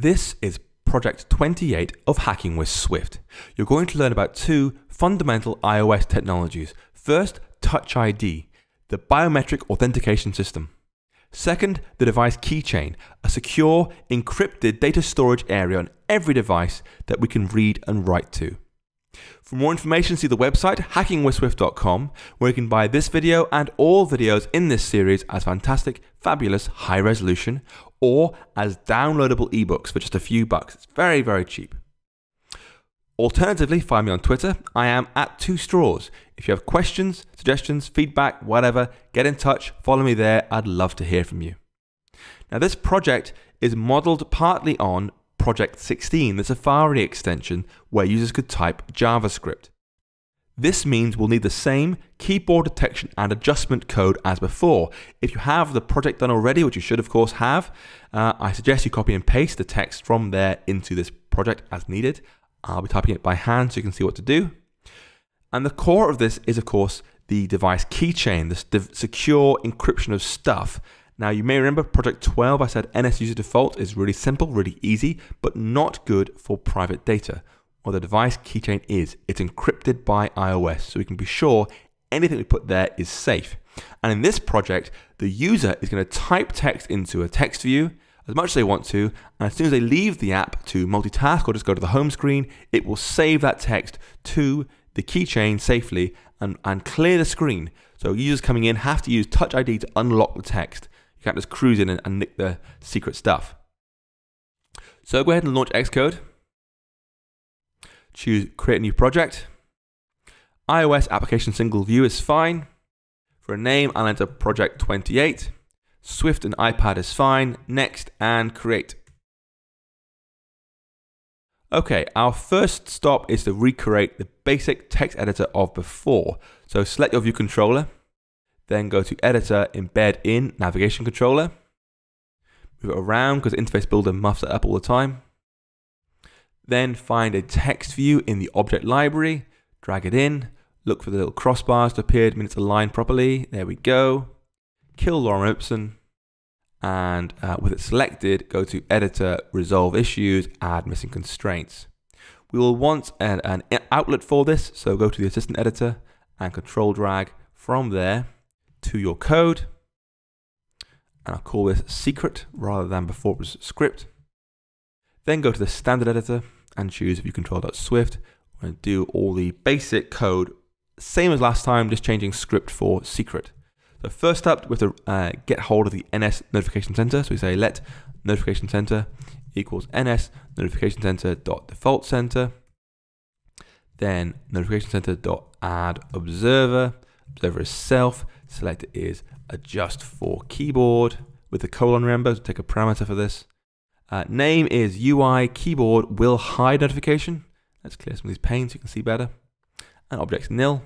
This is Project 28 of Hacking with Swift. You're going to learn about two fundamental iOS technologies. First, Touch ID, the biometric authentication system. Second, the device Keychain, a secure, encrypted data storage area on every device that we can read and write to. For more information, see the website hackingwithswift.com, where you can buy this video and all videos in this series as fantastic, fabulous, high resolution, or as downloadable ebooks for just a few bucks. It's very, very cheap. Alternatively, find me on Twitter. I am @2straws. If you have questions, suggestions, feedback, whatever, get in touch, follow me there. I'd love to hear from you. Now, this project is modeled partly on Project 16, the Safari extension where users could type JavaScript. This means we'll need the same keyboard detection and adjustment code as before. If you have the project done already, which you should of course have, I suggest you copy and paste the text from there into this project as needed. I'll be typing it by hand so you can see what to do. And the core of this is of course the device Keychain, this secure encryption of stuff. Now, you may remember Project 12, I said NS user default is really simple, really easy, but not good for private data. Well, the device Keychain is. It's encrypted by iOS, so we can be sure anything we put there is safe. And in this project, the user is going to type text into a text view as much as they want to, and as soon as they leave the app to multitask or just go to the home screen, it will save that text to the Keychain safely and clear the screen. So users coming in have to use Touch ID to unlock the text. You can't just cruise in and nick the secret stuff. So go ahead and launch Xcode. Choose Create a New Project. iOS Application Single View is fine. For a name, I'll enter Project 28. Swift and iPad is fine. Next and Create. Okay, our first stop is to recreate the basic text editor of before. So select your view controller. Then go to Editor, Embed in Navigation Controller. Move it around because Interface Builder muffs it up all the time. Then find a text view in the object library, drag it in, look for the little crossbars to appear, mean it's aligned properly. There we go. Kill Lorem Ipsum. And with it selected, go to Editor, Resolve Issues, Add Missing Constraints. We will want an outlet for this, so go to the Assistant Editor and Control Drag from there to your code, and I'll call this secret rather than before it was script. Then go to the standard editor and choose viewcontrol.swift. We're going to do all the basic code, same as last time, just changing script for secret. So first up, we have to get hold of the NS notification center. So we say let notification center equals NS notification center dot default center. Then notification center dot add observer. Observer is self. Select is adjust for keyboard with the colon, remember, to take a parameter for this. Name is UI keyboard will hide notification. Let's clear some of these panes so you can see better. And object's nil.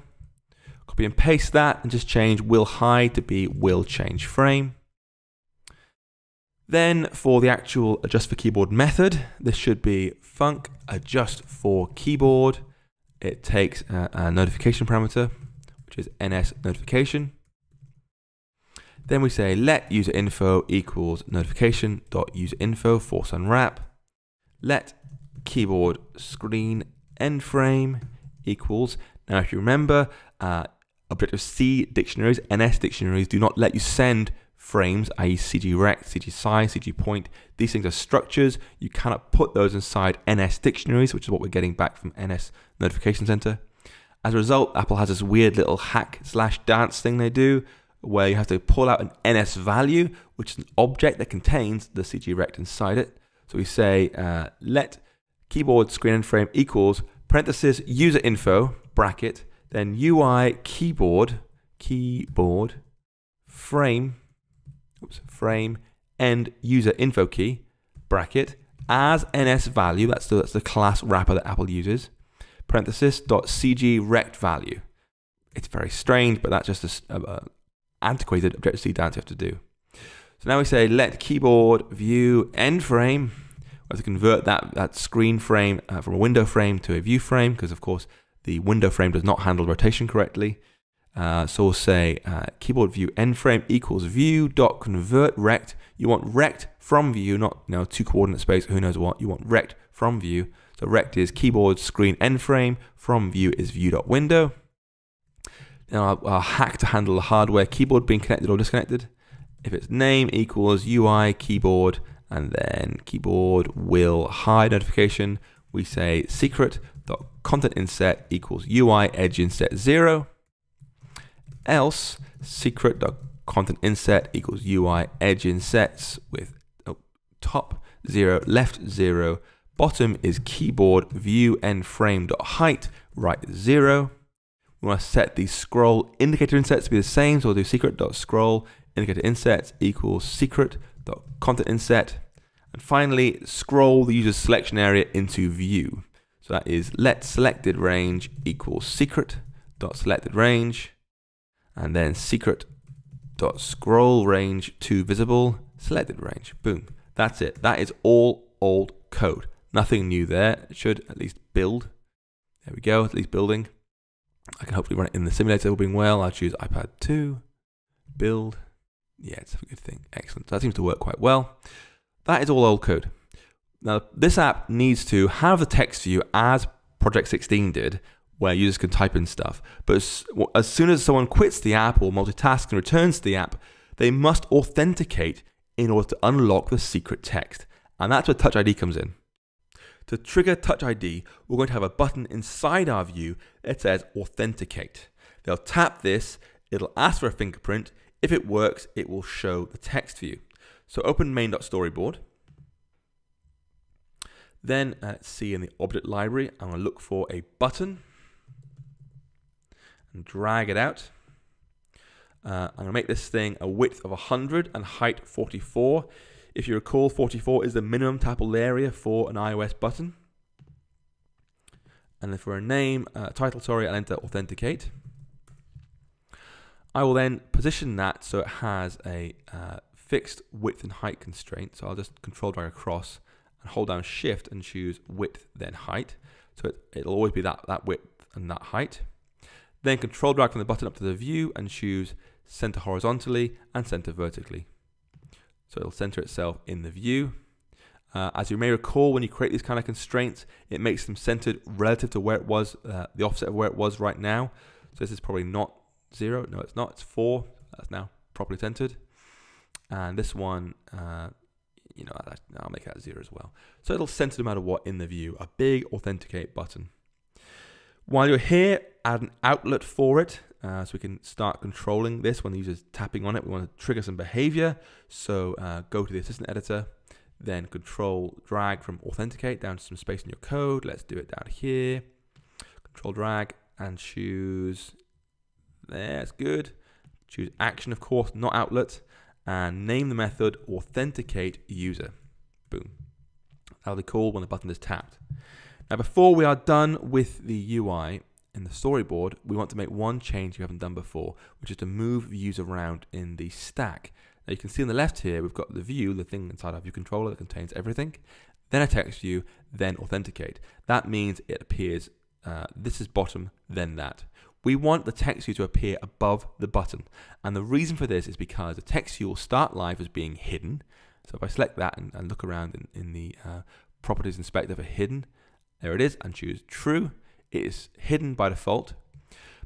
Copy and paste that and just change will hide to be will change frame. Then for the actual adjust for keyboard method, this should be func adjust for keyboard. It takes a notification parameter, which is NS notification. Then we say let user info equals notification dot user info force unwrap. Let keyboard screen end frame equals. Now, if you remember, Objective-C dictionaries, NS dictionaries, do not let you send frames, i.e. CG rect, CG size, CG point. These things are structures. You cannot put those inside NS dictionaries, which is what we're getting back from NS Notification Center. As a result, Apple has this weird little hack/dance thing they do, where you have to pull out an NS value, which is an object that contains the CG rect inside it. So we say let keyboard screen end frame equals parenthesis user info bracket, then UI keyboard frame end user info key bracket as NS value. That's the class wrapper that Apple uses. Parenthesis dot CG rect value. It's very strange, but that's just a antiquated Objective-C dance you have to do. So now we say let keyboard view end frame. We have to convert that screen frame from a window frame to a view frame, because of course the window frame does not handle rotation correctly. So we'll say keyboard view endframe equals view.convertRect. You want rect from view, not two coordinate space, who knows what. You want rect from view. So rect is keyboard screen endframe, from view is view.window. Now I'll hack to handle the hardware keyboard being connected or disconnected. If it's name equals UI keyboard, and then keyboard will hide notification, we say secret.contentinset equals UI edge inset 0. Else secret.contentinset equals UI edge insets with top 0, left 0. Bottom is keyboard view endframe.height right 0. We want to set the scroll indicator insets to be the same, so we'll do secret.scroll indicator insets equals secret.contentinset. And finally, scroll the user's selection area into view. So that is let selected range equals secret.selected range, and then secret.scroll range to visible selected range. Boom. That's it. That is all old code. Nothing new there. It should at least build. There we go, at least building. I can hopefully run it in the simulator all being well. I'll choose iPad 2, build. Yeah, it's a good thing. Excellent. So that seems to work quite well. That is all old code. Now, this app needs to have the text view as Project 16 did, where users can type in stuff. But as soon as someone quits the app or multitasks and returns to the app, they must authenticate in order to unlock the secret text. And that's where Touch ID comes in. To trigger Touch ID, we're going to have a button inside our view that says Authenticate. They'll tap this, it'll ask for a fingerprint. If it works, it will show the text view. So open main.storyboard. Then let's see in the object library, I'm going to look for a button and drag it out. I'm going to make this thing a width of 100 and height 44. If you recall, 44 is the minimum tappable area for an iOS button. And then for a name, title, I'll enter Authenticate. I will then position that so it has a fixed width and height constraint. So I'll just control drag across and hold down Shift and choose width, then height. So it'll always be that width and that height. Then control drag from the button up to the view and choose center horizontally and center vertically. So it'll center itself in the view. As you may recall, when you create these kind of constraints, it makes them centered relative to where it was, the offset of where it was right now. So this is probably not 0. No, it's not. It's 4. That's now properly centered. And this one, I'll make that 0 as well. So it'll center no matter what in the view. A big Authenticate button. While you're here, add an outlet for it. So we can start controlling this when the user's tapping on it. We want to trigger some behavior. So go to the assistant editor, then control drag from Authenticate down to some space in your code. Let's do it down here. Control drag and choose, there's good. Choose action, of course, not outlet. And name the method Authenticate user. Boom. That'll be called when the button is tapped. Now, before we are done with the UI in the storyboard, we want to make one change we haven't done before, which is to move views around in the stack. Now, you can see on the left here, we've got the view, the thing inside our view controller that contains everything, then a text view, then Authenticate. That means it appears, this is bottom, then that. We want the text view to appear above the button. And the reason for this is because the text view will start live as being hidden. So if I select that and look around in the properties inspector for hidden, there it is, and choose true. It is hidden by default.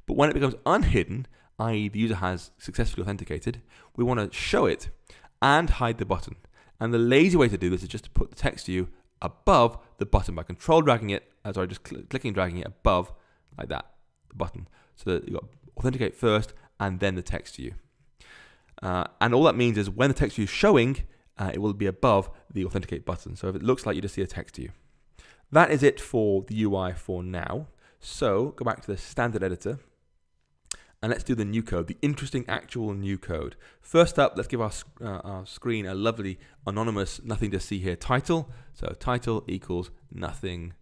But when it becomes unhidden, i.e. the user has successfully authenticated, we want to show it and hide the button. And the lazy way to do this is just to put the text view above the button by control dragging it, just clicking and dragging it above like that, the button. So that you've got Authenticate first and then the text view. And all that means is when the text view is showing, it will be above the Authenticate button. So if it looks like you just see a text view. That is it for the UI for now. So go back to the standard editor and let's do the new code, the interesting actual new code. First up, let's give our screen a lovely anonymous nothing to see here title. So title equals nothing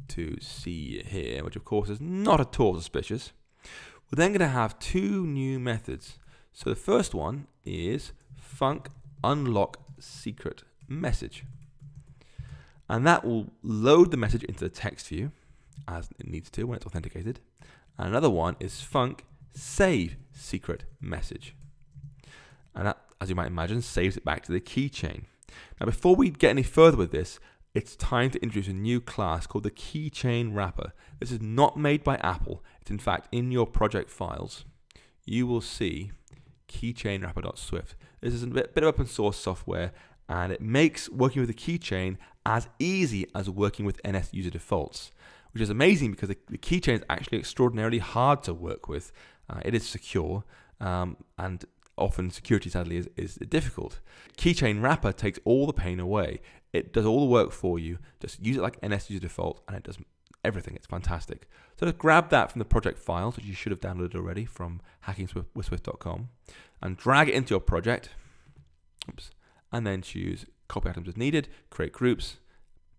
to see here, which of course is not at all suspicious. We're then going to have two new methods. So the first one is func unlock secret message. And that will load the message into the text view as it needs to when it's authenticated. And another one is func save secret message. And that, as you might imagine, saves it back to the keychain. Now, before we get any further with this, it's time to introduce a new class called the Keychain wrapper. This is not made by Apple. It's in fact in your project files. You will see keychain wrapper.swift. This is a bit of open source software, and it makes working with the keychain as easy as working with NS user defaults, which is amazing because the keychain is actually extraordinarily hard to work with. It is secure, and often security, sadly, is difficult. Keychain wrapper takes all the pain away. It does all the work for you. Just use it like NS user default, and it does everything. It's fantastic. So just grab that from the project files, which you should have downloaded already from hackingswithswift.com, and drag it into your project. Oops. And then choose copy items as needed, create groups,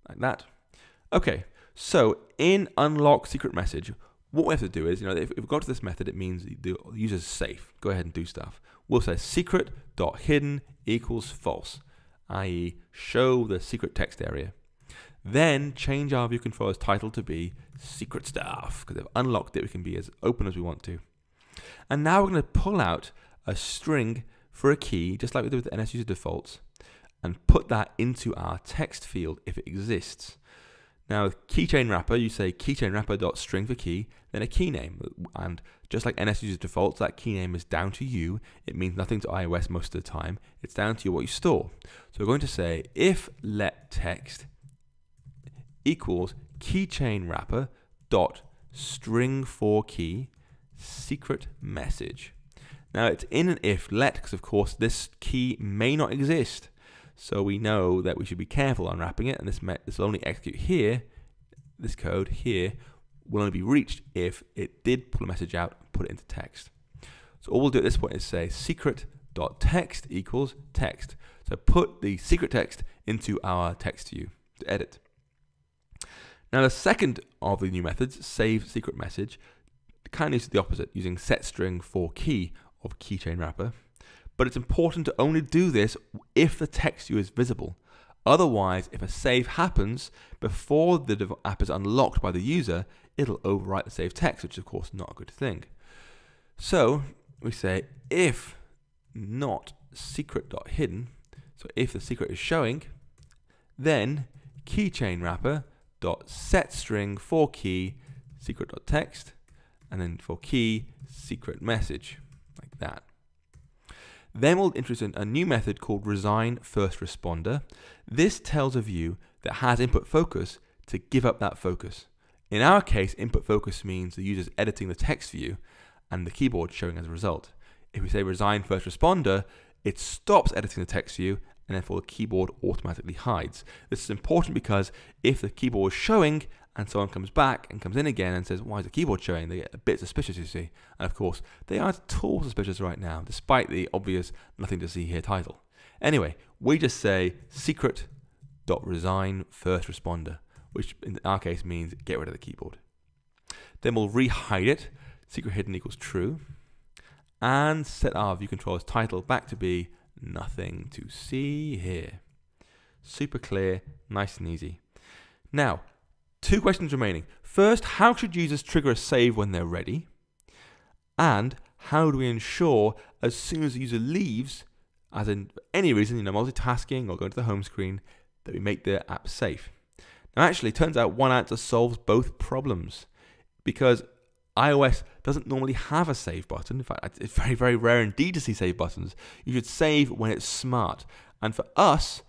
like that. Okay, so in unlock secret message, what we have to do is, if we go to this method, it means the user's safe. Go ahead and do stuff. We'll say secret.hidden equals false, i.e. show the secret text area. Then change our view controller's title to be secret stuff, because they've unlocked it. We can be as open as we want to. And now we're going to pull out a string for a key, just like we did with the NS user defaults, and put that into our text field if it exists. Now, with keychain wrapper, you say keychain wrapper.string for key, then a key name. And just like NS user defaults, that key name is down to you. It means nothing to iOS most of the time. It's down to you what you store. So we're going to say if let text equals keychain wrapper dot string for key secret message. Now it's in an if let because of course this key may not exist. So we know that we should be careful on wrapping it, and this will only execute here. This code here will only be reached if it did pull a message out and put it into text. So all we'll do at this point is say secret.text equals text. So put the secret text into our text view to edit. Now the second of the new methods, save secret message, kind of uses the opposite, using setString for key of keychain wrapper. But it's important to only do this if the text view is visible. Otherwise, if a save happens before the app is unlocked by the user, it'll overwrite the saved text, which is of course not a good thing. So we say if not secret.hidden, so if the secret is showing, then keychain wrapper dot set string for key secret.text, and then for key secret message, like that. Then we'll introduce a new method called resign first responder. This tells a view that has input focus to give up that focus. In our case, input focus means the user's editing the text view and the keyboard showing as a result. If we say resign first responder, it stops editing the text view and therefore the keyboard automatically hides. This is important because if the keyboard is showing and someone comes back and comes in again and says, why is the keyboard showing? They get a bit suspicious, you see. And of course, they aren't at all suspicious right now, despite the obvious nothing to see here title. Anyway, we just say secret.resign first responder, which in our case means get rid of the keyboard. Then we'll re-hide it, secret hidden equals true, and set our view controller's title back to be nothing to see here. Super clear, nice and easy. Now, two questions remaining. First, how should users trigger a save when they're ready? And how do we ensure as soon as the user leaves, as in for any reason, multitasking or going to the home screen, that we make the app safe? Now actually, it turns out one answer solves both problems, because iOS doesn't normally have a save button. In fact, it's very, very rare indeed to see save buttons. You should save when it's smart. And for us,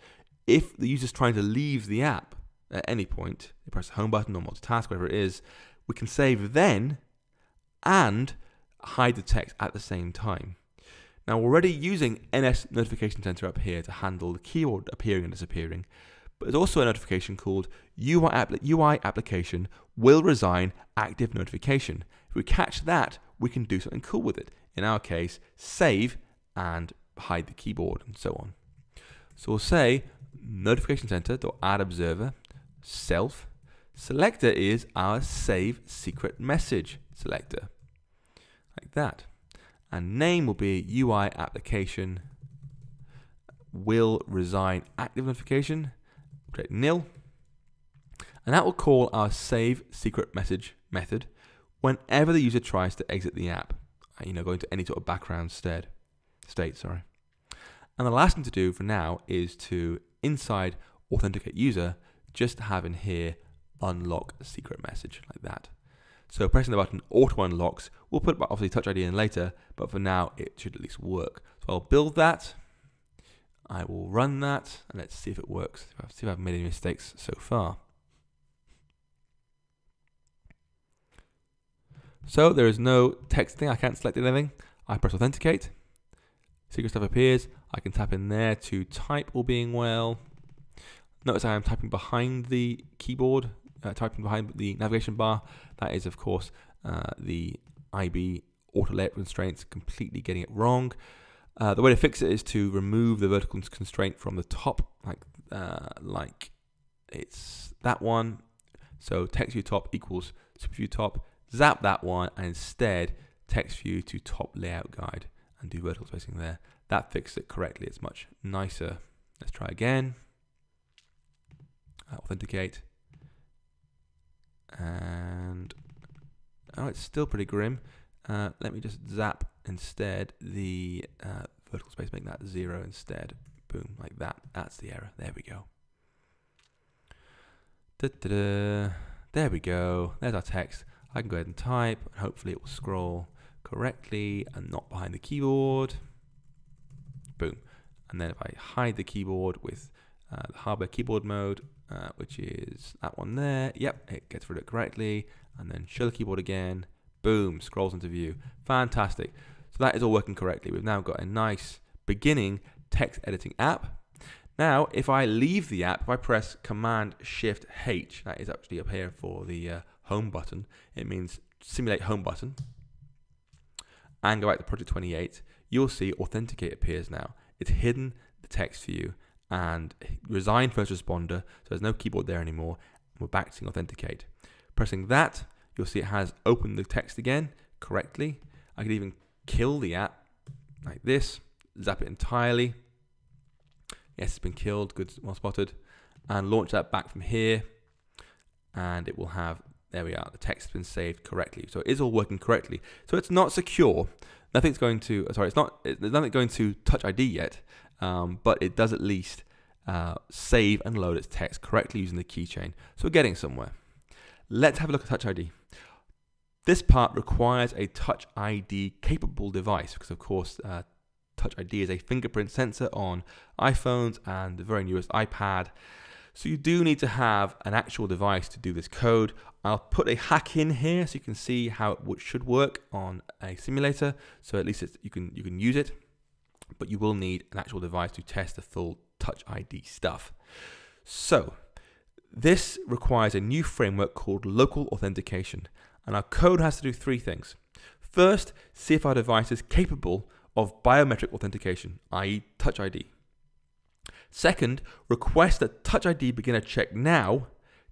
if the user's trying to leave the app at any point, they press the home button or multitask, whatever it is, we can save then and hide the text at the same time. Now, we're already using NS Notification Center up here to handle the keyword appearing and disappearing, but there's also a notification called UI application will resign active notification. If we catch that, we can do something cool with it. In our case, save and hide the keyboard and so on. So we'll say notification center.add observer self selector is our save secret message selector, like that. And name will be UI application will resign active notification, create nil, and that will call our save secret message method, whenever the user tries to exit the app, going to any sort of background state. And the last thing to do for now is to, inside authenticate user, just have in here unlock secret message like that. So pressing the button auto unlocks. We'll put obviously Touch ID in later, but for now it should at least work. So I'll build that. I will run that, and let's see if it works. See if I've made any mistakes so far. So there is no text thing. I can't select anything. I press authenticate. Secret stuff appears. I can tap in there to type, all being well. Notice I am typing behind the keyboard, typing behind the navigation bar. That is, of course, the IB auto layout constraints, completely getting it wrong. The way to fix it is to remove the vertical constraint from the top, like it's that one. So text view top equals super view top. Zap that one, and instead text view to top layout guide and do vertical spacing there. That fixed it correctly. It's much nicer. Let's try again. Authenticate. And it's still pretty grim. Let me just zap instead the vertical space, make that 0 instead. Boom, like that. That's the error. There we go. There we go. There's our text. I can go ahead and type, and hopefully it will scroll correctly and not behind the keyboard. Boom. And then if I hide the keyboard with the hardware keyboard mode, which is that one there, yep, it gets rid of it correctly. And then show the keyboard again. Boom, scrolls into view. Fantastic. So that is all working correctly. We've now got a nice beginning text editing app. Now, if I leave the app, if I press Command-Shift-H, that is actually up here for the home button, it means simulate home button, and go back to Project 28, you'll see Authenticate appears now. It's hidden the text view and resign first responder, so there's no keyboard there anymore. We're back to Authenticate. Pressing that, you'll see it has opened the text again correctly. I could even kill the app like this, zap it entirely. Yes, it's been killed, good, well spotted. And launch that back from here, and it will have, there we are, the text has been saved correctly. So it is all working correctly. So it's not secure. Nothing's going to, there's nothing going to Touch ID yet, but it does at least save and load its text correctly using the keychain. So we're getting somewhere. Let's have a look at Touch ID. This part requires a Touch ID capable device because, of course, Touch ID is a fingerprint sensor on iPhones and the very newest iPad. So you do need to have an actual device to do this code. I'll put a hack in here so you can see how it should work on a simulator. So at least you can use it, but you will need an actual device to test the full Touch ID stuff. So this requires a new framework called local authentication. And our code has to do three things. First, see if our device is capable of biometric authentication, i.e. Touch ID. Second, request that Touch ID begin a check now,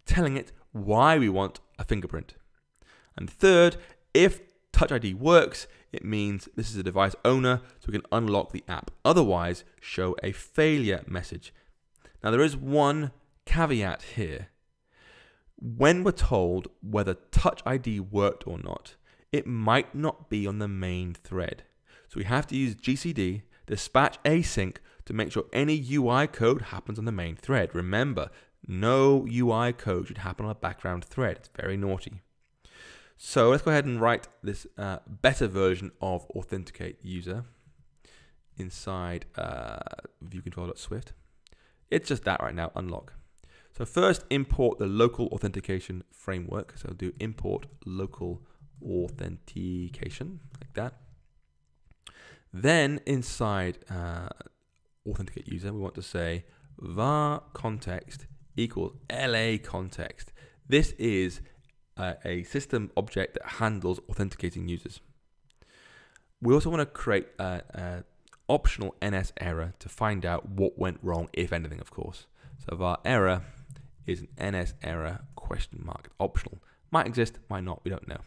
telling it why we want a fingerprint. And third, if Touch ID works, it means this is a device owner, so we can unlock the app. Otherwise, show a failure message. Now there is one caveat here. When we're told whether Touch ID worked or not, it might not be on the main thread. So we have to use GCD, dispatch async, to make sure any UI code happens on the main thread. Remember, no UI code should happen on a background thread. It's very naughty. So let's go ahead and write this better version of Authenticate User inside viewcontrol.swift. It's just that right now, unlock. So first import the local authentication framework. So do import local authentication like that. Then inside authenticate user, we want to say var context equals LA context. This is a system object that handles authenticating users. We also want to create an optional NS error to find out what went wrong, if anything, of course. So var error is an NS error question mark. Optional. Might exist, might not, we don't know.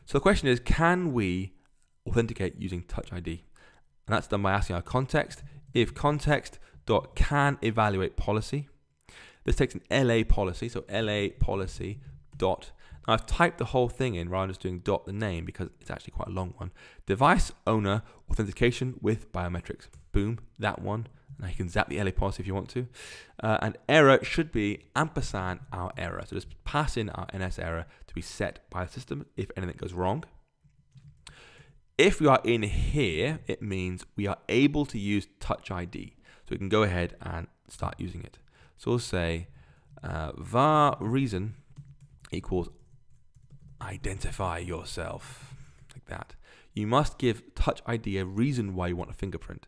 So the question is, can we authenticate using Touch ID? And that's done by asking our context, if context.can evaluate policy. This takes an LA policy, so LA policy dot, Now I've typed the whole thing in rather than just doing dot the name because it's actually quite a long one. Device owner authentication with biometrics. Boom, that one. Now you can zap the LA policy if you want to. And error should be ampersand our error. So just pass in our NS error to be set by the system if anything goes wrong. If we are in here, it means we are able to use Touch ID. So we can go ahead and start using it. So we'll say var reason equals identify yourself, like that. You must give Touch ID a reason why you want a fingerprint.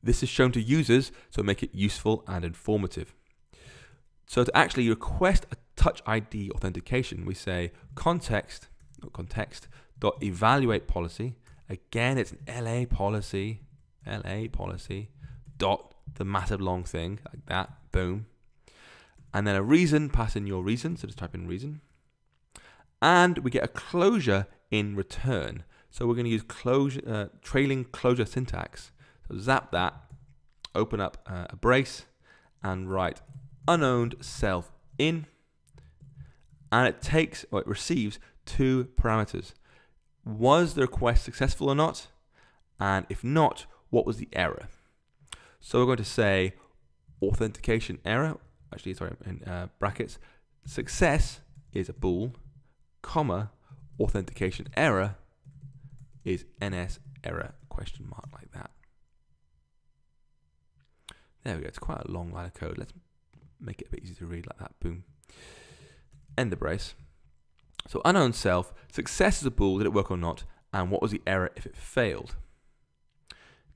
This is shown to users, so make it useful and informative. So to actually request a Touch ID authentication, we say context.evaluate policy. Again, it's an LA policy, dot the massive long thing, like that, boom. And then a reason, pass in your reason, so just type in reason. And we get a closure in return. So we're going to use closure, trailing closure syntax. So zap that, open up a brace, and write unowned self in. And it takes, or it receives 2 parameters. Was the request successful or not? And if not, what was the error? So we're going to say authentication error, actually, sorry, in brackets, success is a bool, comma, authentication error is NS error, question mark, like that. There we go, it's quite a long line of code. Let's make it a bit easier to read like that, boom. End the brace. So unknown self, success is a bool, did it work or not? And what was the error if it failed?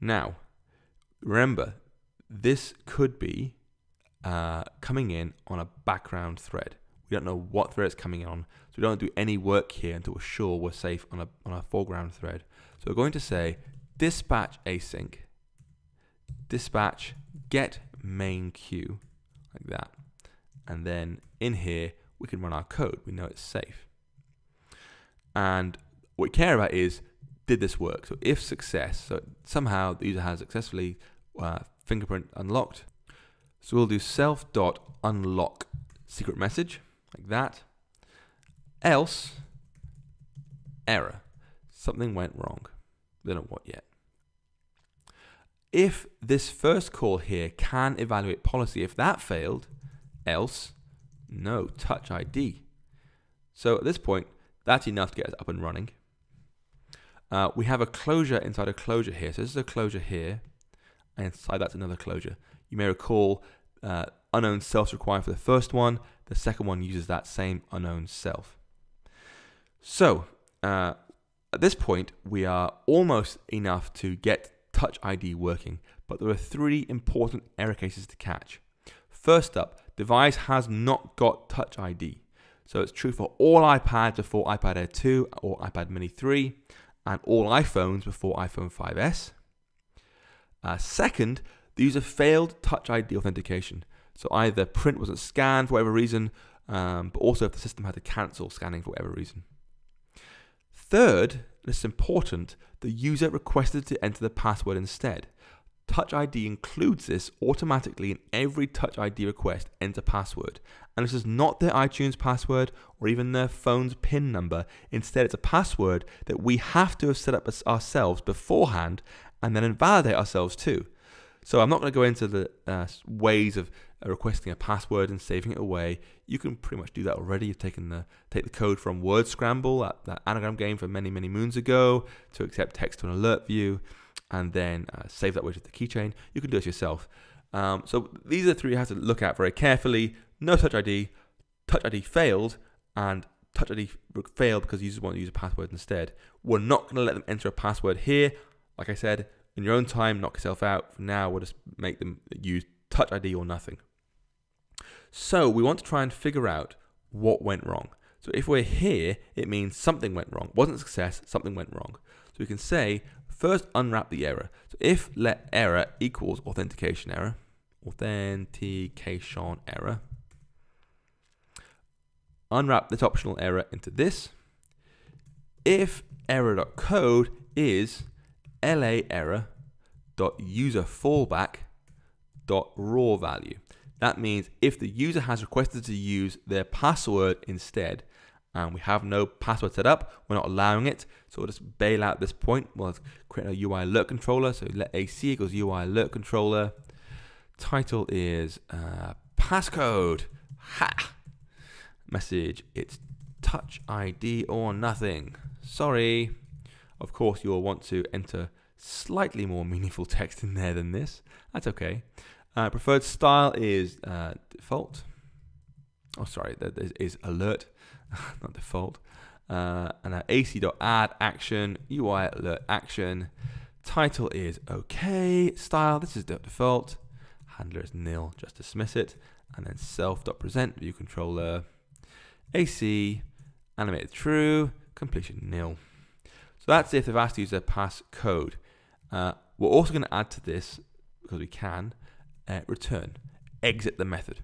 Now, remember, this could be coming in on a background thread. We don't know what thread it's coming in on, so we don't do any work here until we're sure we're safe on a foreground thread. So we're going to say dispatch async, dispatch get main queue, like that. And then in here, we can run our code. We know it's safe. And what we care about is, did this work? So if success, so somehow the user has successfully fingerprint unlocked. So we'll do self.unlock secret message, like that. Else, error. Something went wrong. We don't know what yet. If this first call here can evaluate policy, if that failed, else, no, Touch ID. So at this point, that's enough to get us up and running. We have a closure inside a closure here. So this is a closure here, and inside that's another closure. You may recall unknown self required for the first one. The second one uses that same unknown self. So at this point, we are almost enough to get Touch ID working, but there are 3 important error cases to catch. First up, device has not got Touch ID. So it's true for all iPads before iPad Air 2 or iPad Mini 3, and all iPhones before iPhone 5S. Second, the user failed Touch ID authentication. So either print wasn't scanned for whatever reason, but also if the system had to cancel scanning for whatever reason. Third, this is important, the user requested to enter the password instead. Touch ID includes this automatically in every Touch ID request, enter password. And this is not their iTunes password or even their phone's PIN number. Instead, it's a password that we have to have set up ourselves beforehand and then invalidate ourselves too. So I'm not going to go into the ways of requesting a password and saving it away. You can pretty much do that already. You've take the code from Word Scramble, that anagram game from many, many moons ago, to accept text to an alert view, and then save that widget to the keychain. You can do it yourself. So these are the 3 you have to look at very carefully. No Touch ID, Touch ID failed, and Touch ID failed because users want to use a password instead. We're not going to let them enter a password here. Like I said, in your own time, knock yourself out. For now, we'll just make them use Touch ID or nothing. So we want to try and figure out what went wrong. So if we're here, it means something went wrong. Wasn't a success, something went wrong. So we can say, first unwrap the error. So if let error equals authentication error, unwrap this optional error into this. If error.code is LA error.userFallback.raw value. That means if the user has requested to use their password instead, and we have no password set up. We're not allowing it, so we'll just bail out this point. We'll create a UI alert controller. So let AC equals UI alert controller. Title is passcode. Ha! Message, it's touch ID or nothing. Sorry. Of course, you'll want to enter slightly more meaningful text in there than this. That's okay. Preferred style is default. Oh, sorry, that is alert, not default. And ac.add action, UI alert action. Title is okay. Style, this is the default. Handler is nil, just dismiss it. And then self.present view controller. AC, animated true, completion nil. So that's if they've asked to use their passcode. We're also going to add to this, because we can, return, exit the method.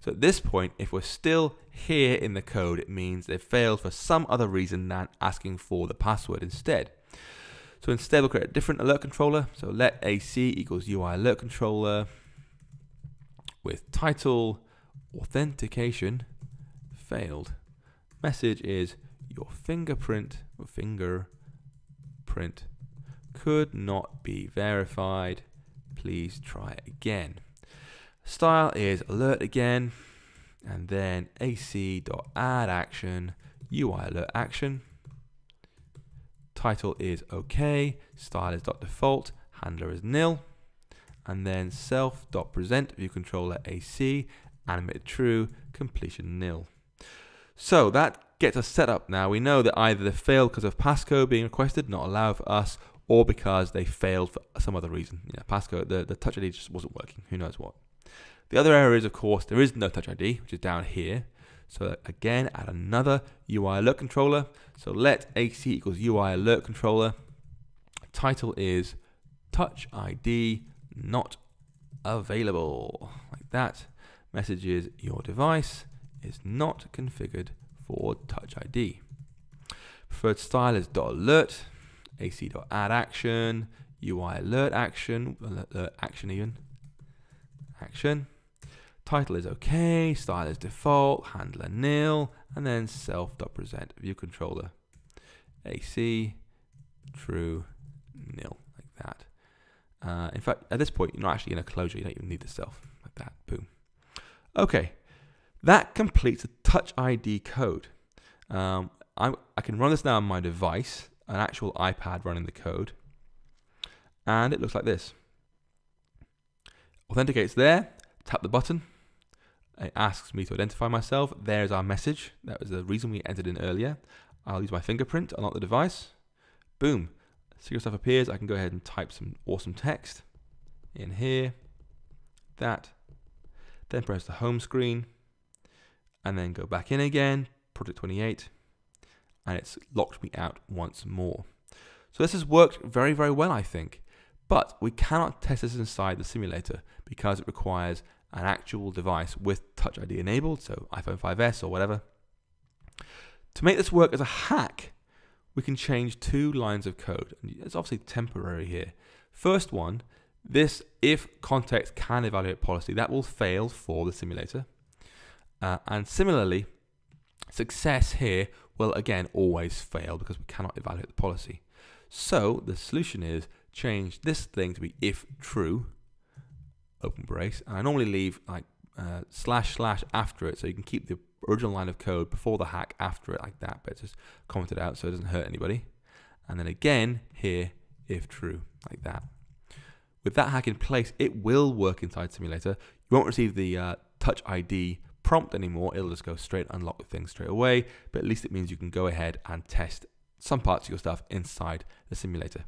So at this point, if we're still here in the code, it means they've failed for some other reason than asking for the password instead. So instead, we'll create a different alert controller. So let AC equals UI alert controller with title, authentication, failed. Message is your fingerprint could not be verified. Please try again. Style is alert again, and then ac.add action, UI alert action. Title is okay, style is .default, handler is nil, and then self.present view controller AC, animated true, completion nil. So that gets us set up now. We know that either they failed because of passcode being requested, not allowed for us, or because they failed for some other reason. Passcode, the touch ID just wasn't working, who knows what. The other error is, of course, there is no touch ID, which is down here. So again, add another UI alert controller. So let AC equals UI alert controller. Title is touch ID not available, like that. Message is your device is not configured for touch ID. Preferred style is .alert, ac.add action, UI alert action, alert action even, action. Title is okay, style is default, handler nil, and then self.present view controller. AC, true, nil, like that. In fact, at this point, you're not actually in a closure, you don't even need the self, like that, boom. Okay, that completes the touch ID code. I can run this now on my device, an actual iPad running the code, and it looks like this. Authenticates there, tap the button. It asks me to identify myself. There's our message. That was the reason we entered in earlier. I'll use my fingerprint to unlock the device. Boom. Secret stuff appears. I can go ahead and type some awesome text in here. That. Then press the home screen. And then go back in again. Project 28. And it's locked me out once more. So this has worked very, very well, I think. But we cannot test this inside the simulator because it requires an actual device with Touch ID enabled, so iPhone 5S or whatever. To make this work as a hack, we can change two lines of code. And it's obviously temporary here. First one, this if context can evaluate policy, that will fail for the simulator. And similarly, success here will again always fail because we cannot evaluate the policy. So the solution is change this thing to be if true, open brace, and I normally leave like // after it so you can keep the original line of code before the hack after it like that, but it's just commented out so it doesn't hurt anybody. And then again here, if true, like that. With that hack in place, it will work inside Simulator. You won't receive the Touch ID prompt anymore. It'll just go straight unlock the thing straight away, but at least it means you can go ahead and test some parts of your stuff inside the simulator.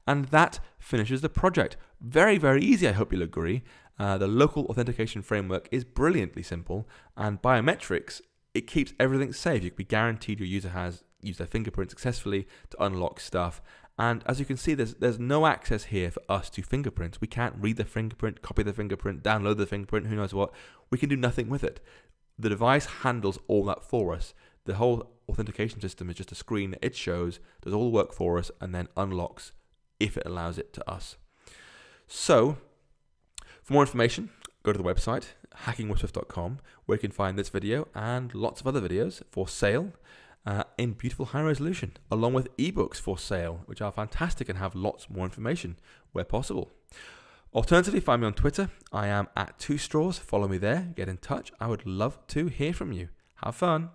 And that finishes the project. Very, very easy, I hope you'll agree. The local authentication framework is brilliantly simple, and biometrics, it keeps everything safe. You can be guaranteed your user has used their fingerprint successfully to unlock stuff. And as you can see, there's no access here for us to fingerprints. We can't read the fingerprint, copy the fingerprint, download the fingerprint, who knows what. We can do nothing with it. The device handles all that for us. The whole authentication system is just a screen that it shows, does all the work for us, and then unlocks if it allows it to us. So, for more information, go to the website, hackingwithswift.com, where you can find this video and lots of other videos for sale. in beautiful high resolution, along with ebooks for sale, which are fantastic and have lots more information where possible. Alternatively, find me on Twitter. I am @2straws. Follow me there. Get in touch. I would love to hear from you. Have fun.